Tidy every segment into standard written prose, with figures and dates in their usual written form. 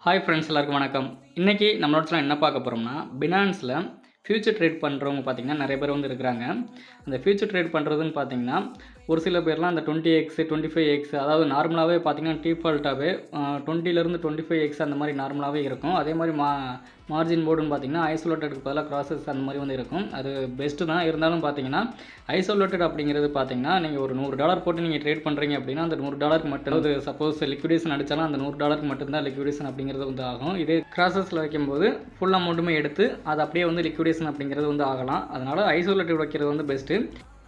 Hi friends, எல்லாருக்கும் வணக்கம். இன்றைக்கி நம்மளோட என்ன பார்க்க போகிறோம்னா, பினான்ஸில் ஃபியூச்சர் ட்ரேட் பண்ணுறவங்க பார்த்திங்கன்னா நிறைய பேர் வந்து இருக்கிறாங்க. அந்த ஃபியூச்சர் ட்ரேட் பண்ணுறதுன்னு பார்த்திங்கன்னா ஒரு சில பேர்லாம் அந்த 20x 25x அதாவது நார்மலாகவே பார்த்திங்கன்னா டிஃபால்ட்டாகவே 20லேருந்து 25x அந்த மாதிரி நார்மலாகவே இருக்கும். அதே மாதிரி மார்ஜின் போர்டுன்னு பார்த்திங்கன்னா ஐசோலேட்டடுக்கு பதிலாக க்ராசஸ் அந்த மாதிரி வந்து இருக்கும். அது பெஸ்ட்டு தான். இருந்தாலும் பார்த்திங்கன்னா ஐசோலேட்டட் அப்படிங்கிறது பார்த்திங்கன்னா நீங்கள் ஒரு $100 போட்டு நீங்கள் ட்ரேட் பண்ணுறீங்க அப்படின்னா அந்த $100 மட்டும் அது சப்போஸ் லிக்விடேஷன் அடித்தாலும் அந்த $100 மட்டும்தான் லிக்விடேஷன் அப்படிங்கிறது வந்து ஆகும். இதே க்ராசஸில் வைக்கும்போது ஃபுல் அமௌண்ட்டுமே எடுத்து அது அப்படியே வந்து லிக்விடேஷன் அப்படிங்கிறது வந்து ஆகலாம். அதனால் ஐசோலேட்டட் வைக்கிறது வந்து பெஸ்ட்டு.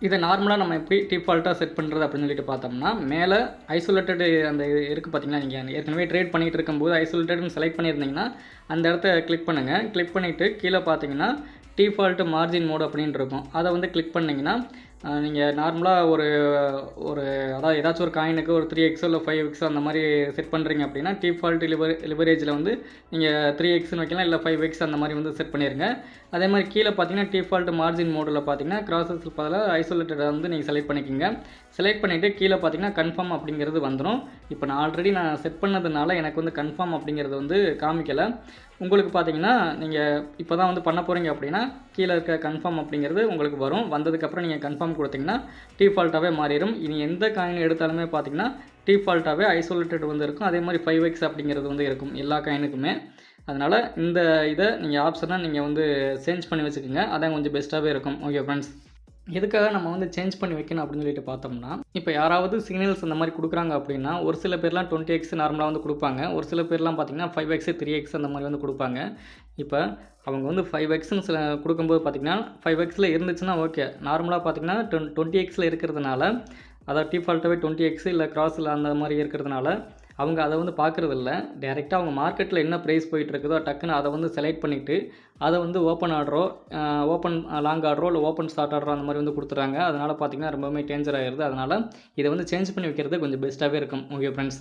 இதை நார்மலாக நம்ம எப்படி டிஃபால்ட்டாக செட் பண்ணுறது அப்படின்னு சொல்லிட்டு பார்த்தோம்னா, மேலே ஐசோலேட்டடு அந்த இருக்குது பார்த்தீங்கன்னா, நீங்கள் ஏற்கனவே ட்ரேட் பண்ணிகிட்டு இருக்கும்போது ஐசோலேட்டட்னு செலக்ட் பண்ணியிருந்தீங்கன்னா அந்த இடத்த கிளிக் பண்ணுங்கள். கிளிக் பண்ணிவிட்டு கீழே பார்த்தீங்கன்னா டிஃபால்ட்டு மார்ஜின் மோட் அப்படின்னு இருக்கும். அதை வந்து கிளிக் பண்ணிங்கன்னா நீங்கள் நார்மலாக ஒரு அதாவது ஏதாச்சும் ஒரு காயினுக்கு ஒரு 3x இல்லை 5x அந்த மாதிரி செட் பண்ணுறீங்க அப்படின்னா டிஃபால்ட் லிவரேஜில் வந்து நீங்கள் 3xன்னு வைக்கலாம், இல்லை 5x அந்த மாதிரி வந்து செட் பண்ணிடுங்க. அதே மாதிரி கீழே பார்த்தீங்கன்னா டிஃபால்ட் மார்ஜின் மோடில் பார்த்தீங்கன்னா க்ராசஸ் பதிலாக ஐசோலேட்டடை வந்து நீங்கள் செலக்ட் பண்ணிக்கோங்க. செலக்ட் பண்ணிவிட்டு கீழே பார்த்தீங்கன்னா கன்ஃபார்ம் அப்படிங்கிறது வந்துடும். இப்போ நான் ஆல்ரெடி செட் பண்ணதுனால எனக்கு வந்து கன்ஃபார்ம் அப்படிங்கிறது வந்து காமிக்கலை. உங்களுக்கு பார்த்தீங்கன்னா நீங்கள் இப்போ தான் வந்து பண்ண போகிறீங்க அப்படின்னா கீழே இருக்க கன்ஃபார்ம் அப்படிங்கிறது உங்களுக்கு வரும். வந்ததுக்கப்புறம் நீங்கள் கன்ஃபார்ம் கொடுத்தீங்கன்னா டிஃபால்ட்டாகவே மாறிடும். இனி எந்த காயின் எடுத்தாலுமே பார்த்தீங்கன்னா டிஃபால்ட்டாகவே ஐசோலேட்டட் வந்து இருக்கும். அதே மாதிரி 5x அப்படிங்கிறது வந்து இருக்கும் எல்லா காயினுக்குமே. அதனால் இந்த இதை நீங்கள் ஆப்ஷனாக நீங்கள் வந்து சேஞ்ச் பண்ணி வச்சுக்கோங்க. அதான் கொஞ்சம் பெஸ்ட்டாகவே இருக்கும். ஓகே ஃப்ரெண்ட்ஸ், எதுக்காக நம்ம வந்து சேஞ்ச் பண்ணி வைக்கணும் அப்படின்னு சொல்லிட்டு பார்த்தோம்னா, இப்போ யாராவது சிக்னல்ஸ் அந்த மாதிரி கொடுக்குறாங்க அப்படின்னா ஒரு சில பேர்லாம் 20x நார்மலாக வந்து கொடுப்பாங்க. ஒரு சில பேர்லாம் பார்த்திங்கன்னா 5x 3x அந்த மாதிரி வந்து கொடுப்பாங்க. இப்போ அவங்க வந்து 5xன்னு சில கொடுக்கும்போது பார்த்திங்கன்னா 5xல இருந்துச்சுன்னா ஓகே. நார்மலாக பார்த்திங்கன்னா 20xல இருக்கிறதுனால, அதாவது டிஃபால்ட்டாகவே 20x இல்லை கிராஸில் அந்த மாதிரி இருக்கிறதுனால அவங்க அதை வந்து பார்க்குறதில்ல. டைரெக்டாக அவங்க மார்க்கெட்டில் என்ன ப்ரைஸ் போயிட்டுருக்குதோ டக்குன்னு அதை வந்து செலக்ட் பண்ணிவிட்டு அதை வந்து ஓப்பன் ஆர்டரோ ஓப்பன் லாங் ஆர்டரோ இல்லை ஓப்பன் ஸ்டார்ட் ஆர்டரோ அந்த மாதிரி வந்து கொடுத்துட்றாங்க. அதனால் பார்த்திங்கன்னா ரொம்பவுமே டேஞ்சர் ஆகிடுது. அதனால் இதை வந்து சேஞ்ச் பண்ணி வைக்கிறது கொஞ்சம் பெஸ்ட்டாகவே இருக்கும். Okay friends.